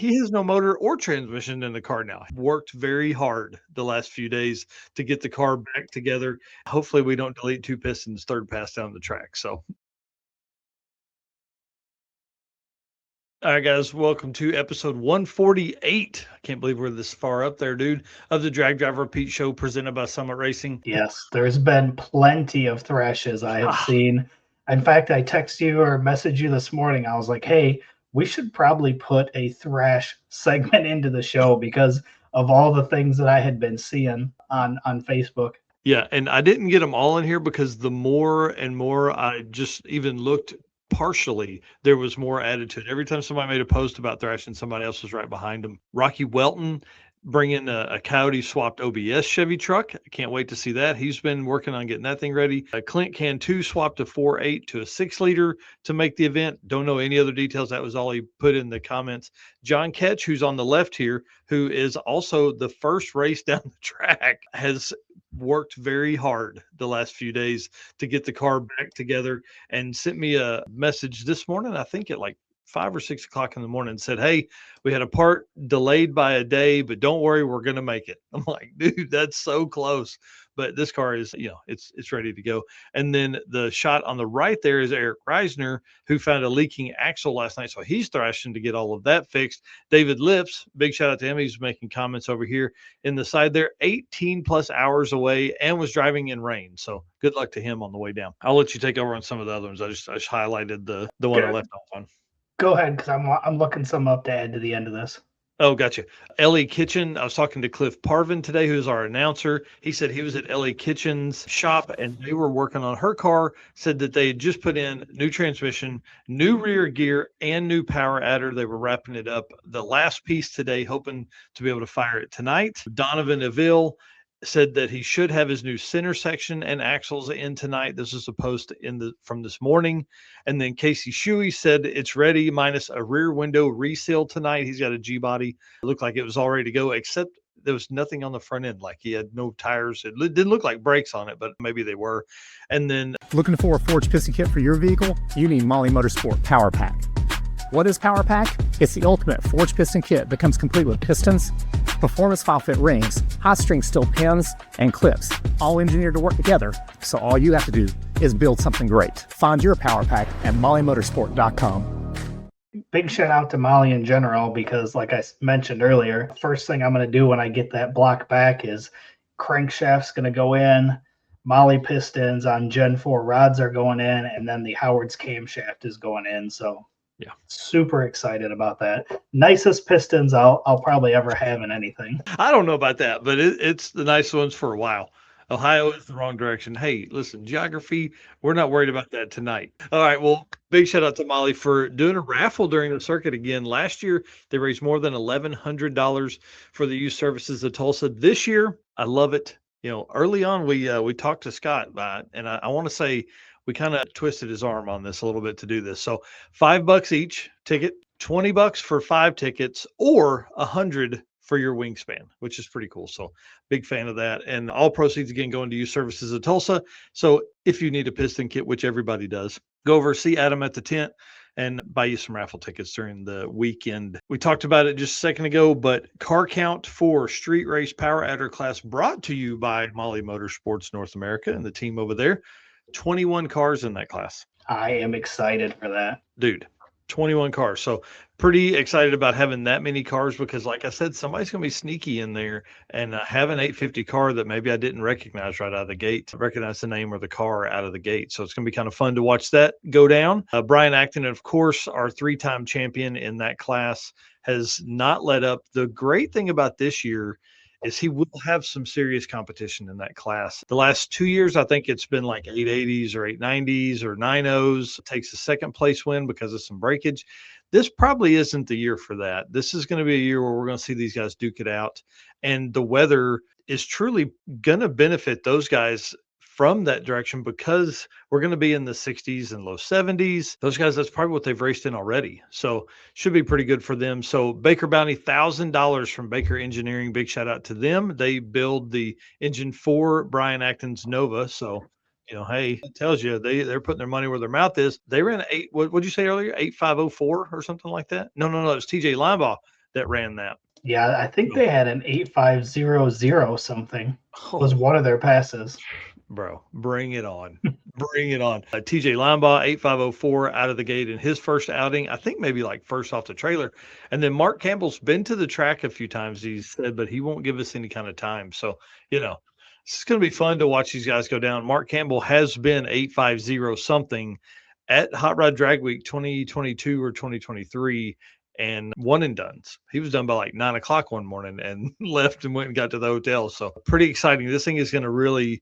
he has no motor or transmission in the car now. Worked very hard the last few days to get the car back together. Hopefully we don't delete two pistons third pass down the track. So, all right, guys, welcome to episode 148. I can't believe we're this far up there, dude, of the Drag Driver Pete Show presented by Summit Racing. Yes, there's been plenty of thrashes I have Ah. seen. In fact, I text you or message you this morning. I was like, hey, we should probably put a thrash segment into the show because of all the things that I had been seeing on Facebook. Yeah, and I didn't get them all in here because the more and more I just even looked partially, there was more added to it. Every time somebody made a post about thrashing, somebody else was right behind them. Rocky Welton bringing a Coyote swapped OBS Chevy truck. I can't wait to see that. He's been working on getting that thing ready. Clint Cantu swapped a 4.8 to a 6-liter to make the event. Don't know any other details. That was all he put in the comments. John Ketch, who's on the left here, who is also the first race down the track, has worked very hard the last few days to get the car back together and sent me a message this morning, I think at like 5 or 6 o'clock in the morning, and said, hey, we had a part delayed by a day, but don't worry, we're going to make it. I'm like, dude, that's so close. But this car is, it's ready to go. And then the shot on the right there is Eric Risner, who found a leaking axle last night. So he's thrashing to get all of that fixed. David Lips, big shout out to him. He's making comments over here in the side there, 18 plus hours away and was driving in rain. So good luck to him on the way down. I'll let you take over on some of the other ones. I just highlighted the one I left off on. Go ahead, because I'm looking some up to add to the end of this. Oh, gotcha. Ellie Kitchen. I was talking to Cliff Parvin today, who's our announcer. He said he was at Ellie Kitchen's shop and they were working on her car. Said that they had just put in new transmission, new rear gear, and new power adder. They were wrapping it up the last piece today, hoping to be able to fire it tonight. Donovan Aville said that he should have his new center section and axles in tonight. This is a post from this morning. And then Casey Shuey said it's ready minus a rear window reseal tonight. He's got a G-body. It looked like it was all ready to go, except there was nothing on the front end. Like he had no tires. It didn't look like brakes on it, but maybe they were. And then looking for a forged piston kit for your vehicle? You need Molly Motorsport Power Pack. What is Power Pack? It's the ultimate forged piston kit that comes complete with pistons, performance file fit rings, hot string steel pins, and clips, all engineered to work together. So all you have to do is build something great. Find your Power Pack at mollymotorsport.com. Big shout out to Molly in general, because like I mentioned earlier, first thing I'm going to do when I get that block back is crankshaft's going to go in, Molly pistons on Gen 4 rods are going in, and then the Howard's camshaft is going in. So yeah, super excited about that. Nicest pistons I'll probably ever have in anything. I don't know about that, but it's the nice ones for a while. Ohio is the wrong direction. Hey, listen, geography, we're not worried about that tonight. All right, well, big shout out to Molly for doing a raffle during the circuit again. Last year, they raised more than $1,100 for the youth services of Tulsa. This year, I love it. Early on, we talked to Scott, and I want to say we kind of twisted his arm on this a little bit to do this. So $5 each ticket, $20 for 5 tickets, or $100 for your wingspan, which is pretty cool. So big fan of that. And all proceeds again going to youth services of Tulsa. So if you need a piston kit, which everybody does, go over, see Adam at the tent and buy you some raffle tickets during the weekend. We talked about it just a second ago, but car count for street race power adder class brought to you by Molly Motorsports North America and the team over there. 21 cars in that class. I am excited for that. Dude, 21 cars. So pretty excited about having that many cars because, like I said, somebody's going to be sneaky in there and have an 850 car that maybe I didn't recognize right out of the gate, recognize the name or the car out of the gate. So it's going to be kind of fun to watch that go down. Brian Acton, of course, our 3-time champion in that class, has not let up. The great thing about this year is he will have some serious competition in that class. The last 2 years, I think it's been like 880s or 890s or 90s. Takes a second place win because of some breakage. This probably isn't the year for that. This is going to be a year where we're going to see these guys duke it out. And the weather is truly going to benefit those guys from that direction because we're going to be in the 60s and low 70s. Those guys, that's probably what they've raced in already. So should be pretty good for them. So Baker Bounty, $1,000 from Baker Engineering. Big shout out to them. They build the engine for Brian Acton's Nova. So, hey, it tells you they're putting their money where their mouth is. They ran what did you say earlier? 8504 or something like that? No. It was TJ Linebaugh that ran that. Yeah, I think they had an 8500 something. Was one of their passes. Bro, bring it on. Bring it on. TJ Linebaugh, 8504 out of the gate in his first outing. I think maybe like first off the trailer. And then Mark Campbell's been to the track a few times, he said, but he won't give us any kind of time. So, it's going to be fun to watch these guys go down. Mark Campbell has been 850 something at Hot Rod Drag Week 2022 or 2023 and one and done's. He was done by like 9 o'clock one morning and left and went and got to the hotel. So pretty exciting. This thing is going to really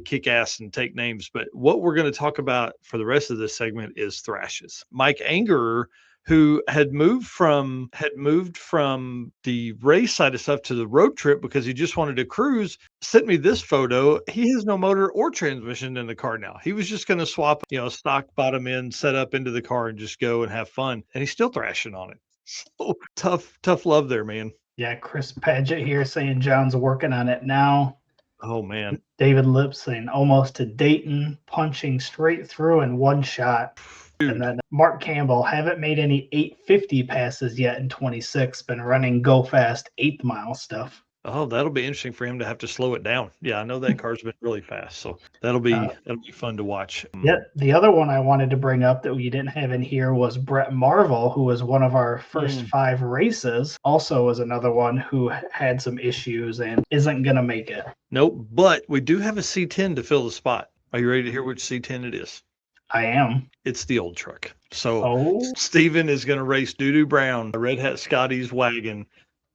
kick ass and take names. But what we're going to talk about for the rest of this segment is thrashes. Mike Angerer, who had moved from the race side of stuff to the road trip because he just wanted to cruise, sent me this photo. He has no motor or transmission in the car now. He was just going to swap, stock bottom end, set up into the car and just go and have fun. And he's still thrashing on it. So tough love there, man. Yeah, Chris Paget here saying John's working on it now. Oh, man. David Lips saying almost to Dayton, punching straight through in one shot. Dude. And then Mark Campbell, haven't made any 850 passes yet in 26, been running go fast 8th mile stuff. Oh, that'll be interesting for him to have to slow it down. Yeah, I know that car's been really fast, so that'll be fun to watch. Yeah, the other one I wanted to bring up that we didn't have in here was Brett Marvel, who was one of our first 5 races. Also was another one who had some issues and isn't going to make it. Nope, but we do have a C10 to fill the spot. Are you ready to hear which C10 it is? I am. It's the old truck. So Steven is going to race Doo-Doo Brown, Red Hat Scotty's wagon,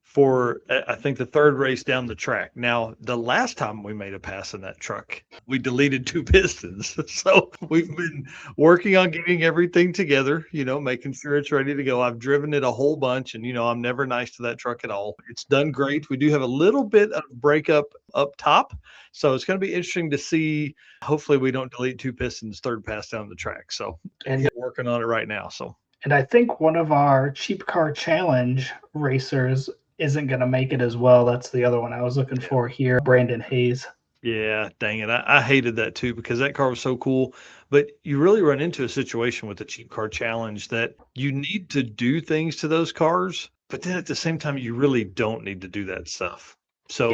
for I think the 3rd race down the track. Now, the last time we made a pass in that truck, we deleted 2 pistons. So we've been working on getting everything together, making sure it's ready to go. I've driven it a whole bunch and, I'm never nice to that truck at all. It's done great. We do have a little bit of breakup up top. So it's going to be interesting to see. Hopefully we don't delete 2 pistons 3rd pass down the track. So we're working on it right now. And I think one of our Cheap Car Challenge racers isn't going to make it as well. That's the other one I was looking for here, Brandon Hayes. Yeah, dang it. I hated that too because that car was so cool. But you really run into a situation with the Cheap Car Challenge that you need to do things to those cars, but then at the same time, you really don't need to do that stuff. So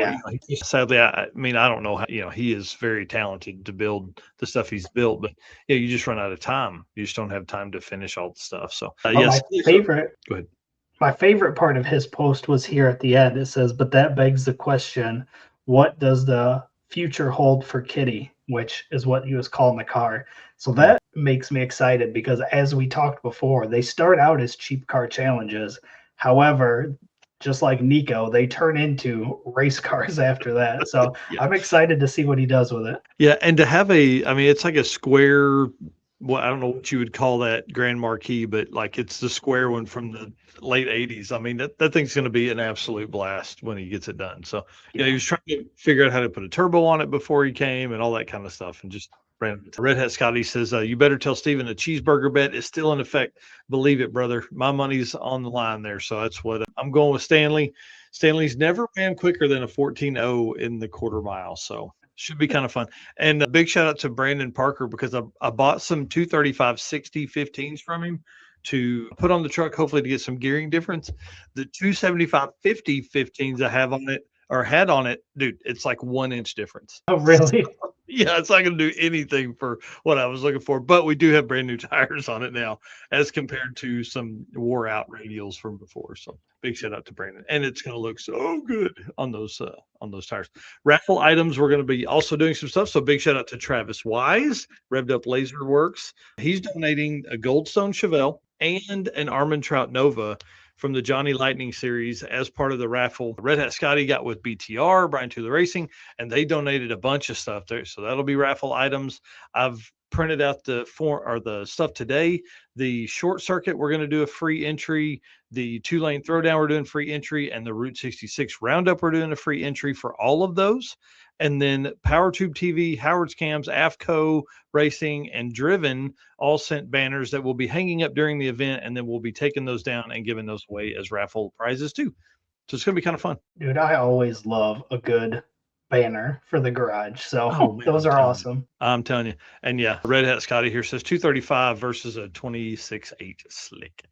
sadly, I mean, I don't know how, he is very talented to build the stuff he's built, but you just run out of time. You just don't have time to finish all the stuff. So yes. Go ahead. My favorite part of his post was here at the end. It says, but that begs the question, what does the future hold for Kitty, which is what he was calling the car. So that makes me excited because as we talked before, they start out as cheap car challenges. However, just like Nico, they turn into race cars after that. So I'm excited to see what he does with it. Yeah. And to have it's like a square, well, I don't know what you would call that Grand Marquis, but like it's the square one from the late 80s. I mean, that thing's going to be an absolute blast when he gets it done. So, he was trying to figure out how to put a turbo on it before he came and all that kind of stuff. And just Red Hat Scotty says, you better tell Steven a cheeseburger bet is still in effect. Believe it, brother. My money's on the line there. So that's what I'm going with Stanley. Stanley's never ran quicker than a 14.0 in the quarter mile. So should be kind of fun. And a big shout out to Brandon Parker because I bought some 235/60 15s from him to put on the truck, hopefully to get some gearing difference. The 275/50 15s I have on it or had on it, dude, it's like 1 inch difference. Oh, really? Yeah, it's not going to do anything for what I was looking for, but we do have brand new tires on it now as compared to some wore out radials from before. So big shout out to Brandon, and it's going to look so good on those tires. Raffle items, we're going to be also doing some stuff. So big shout out to Travis Wise, Revved Up Laser Works. He's donating a Goldstone Chevelle and an Armand Trout Nova from the Johnny Lightning series as part of the raffle. Red Hat Scotty got with BTR, Brian to the Racing, and they donated a bunch of stuff there. So that'll be raffle items. I've printed out the stuff today. The short circuit, we're going to do a free entry. The 2-lane throwdown, we're doing free entry, and the Route 66 roundup, we're doing a free entry for all of those. And then PowerTube TV, Howard's Cams, AFCO Racing, and Driven all sent banners that will be hanging up during the event, and then we'll be taking those down and giving those away as raffle prizes too. So it's going to be kind of fun. Dude, I always love a good banner for the garage. So Oh, man, those I'm are telling you. awesome. I'm telling you. And yeah, Red Hat Scotty here says 235 versus a 26.8 slick.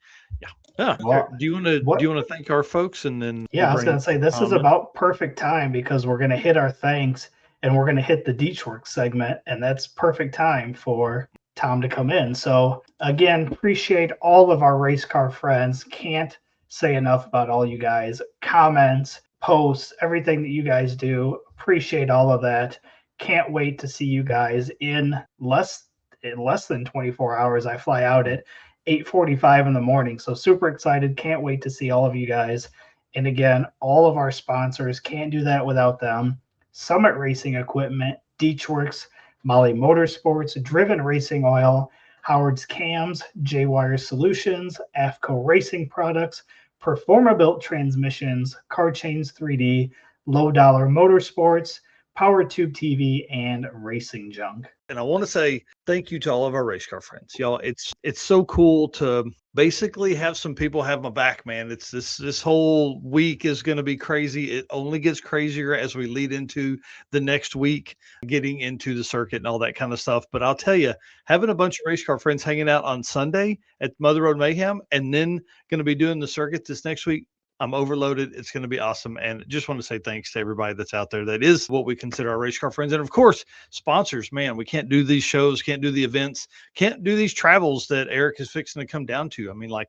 Yeah. Yeah. Well, Do you want to thank our folks and then we'll yeah, I was bring going to say this is comment? about perfect time because we're going to hit our thanks and we're going to hit the Deechworks segment, and that's perfect time for Tom to come in. So again, appreciate all of our race car friends. Can't say enough about all you guys. Comments, posts, everything that you guys do. Appreciate all of that. Can't wait to see you guys in less than 24 hours. I fly out at 8:45 in the morning. So super excited. Can't wait to see all of you guys. And again, all of our sponsors, can't do that without them. Summit Racing Equipment, Deechworks, Molly Motorsports, Driven Racing Oil, Howard's Cams, J-Wire Solutions, AFCO Racing Products, Performa-Built Transmissions, Car Chains 3D, Low Dollar Motorsports, Power Tube TV, and Racing Junk. And I want to say thank you to all of our race car friends. Y'all, it's so cool to basically have some people have my back, man. It's this whole week is going to be crazy. It only gets crazier as we lead into the next week, getting into the circuit and all that kind of stuff. But I'll tell you, having a bunch of race car friends hanging out on Sunday at Mother Road Mayhem and then going to be doing the circuit this next week, I'm overloaded. It's going to be awesome. And just want to say thanks to everybody that's out there. That is what we consider our race car friends. And of course, sponsors, man, we can't do these shows, can't do the events, can't do these travels that Eric is fixing to come down to. I mean, like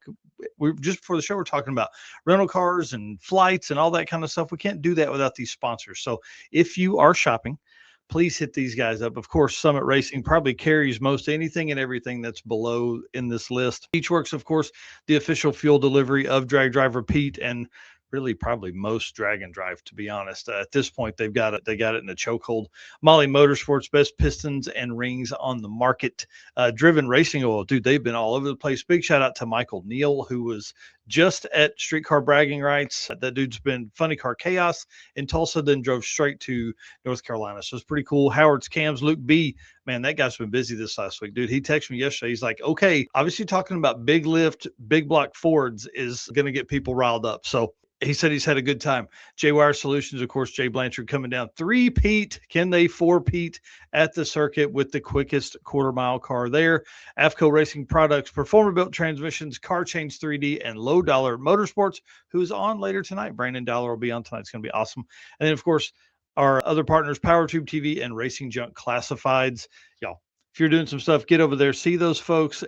we just before the show, we're talking about rental cars and flights and all that kind of stuff. We can't do that without these sponsors. So if you are shopping, please hit these guys up. Of course, Summit Racing probably carries most anything and everything that's below in this list. Beachworks, of course, the official fuel delivery of Drag Driver Pete, and really probably most drag and drive, to be honest. At this point, they got it in a chokehold. Molly Motorsports, best pistons and rings on the market. Driven Racing Oil, dude, they've been all over the place. Big shout out to Michael Neal, who was just at Streetcar Bragging Rights. That dude's been Funny Car Chaos in Tulsa, then drove straight to North Carolina. So it's pretty cool. Howard's Cams, Luke B. Man, that guy's been busy this last week, dude. He texted me yesterday. He's like, okay, obviously talking about big lift, big block Fords is going to get people riled up. So he said he's had a good time. J-Wire Solutions, of course, Jay Blanchard coming down 3-peat. Can they 4-peat at the circuit with the quickest quarter-mile car there? AFCO Racing Products, Performa-Built Transmissions, Car Chains 3D, and Low Dollar Motorsports, who's on later tonight. Brandon Dollar will be on tonight. It's going to be awesome. And then, of course, our other partners, Power Tube TV and Racing Junk Classifieds. Y'all, if you're doing some stuff, get over there, see those folks.